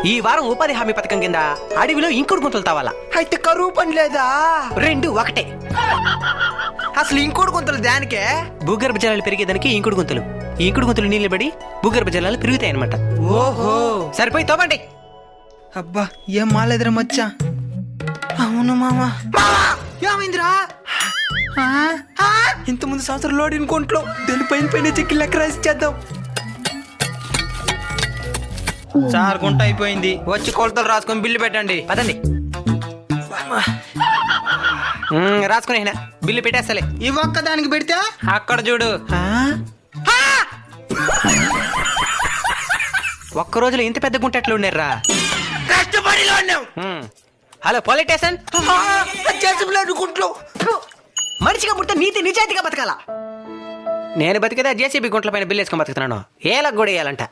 ఈ వారం ఉపాధి హామీ పథకం కింద అడవిలో ఇంకుడు గుంతలు తవ్వాలా. అయితే కరువు పని లేదా? రెండు ఒకటే. అసలు ఇంకోటి కొంతలు దానికే భూగర్భ జలాలు పెరిగేదానికి ఇంకుడు గుంతలు. ఈ ఇంకుడు గుంతలు నీళ్ళు పడి భూగర్భ జలాలు పెరుగుతాయి అనమాట. ఓహో, సరిపోయి తవ్వండి. అబ్బా ఏం మాలేదురా మచ్చా. అవును మామా. ఏమైందిరా? ఇంత ముందు సంవత్సరం లోడ్ ఇంకోంట్లో దాని పైన పైన చెక్కి లెక్క రాసి చేద్దాం. సార్ గుంట అయిపోయింది, వచ్చి కొలతలు రాసుకొని బిల్లు పెట్టండి. పదండి. రాసుకునే బిల్లు పెట్టేస్తలే. ఈ ఒక్క దానికి పెడితే అక్కడ చూడు. ఒక్క రోజులో ఇంత పెద్ద గుంట ఎట్లా ఉన్నారా? కష్టపడిలో ఉన్నాం. Hello police station. గుంట్లో మనిషిగా పుడితే నీతి నిజాయితీగా బతకాల. నేను బతికేదా జేసీబీ గుంట్ల పైన బిల్లు వేసుకొని బతుకుతున్నాను. ఏలకు కూడా వేయాలంట.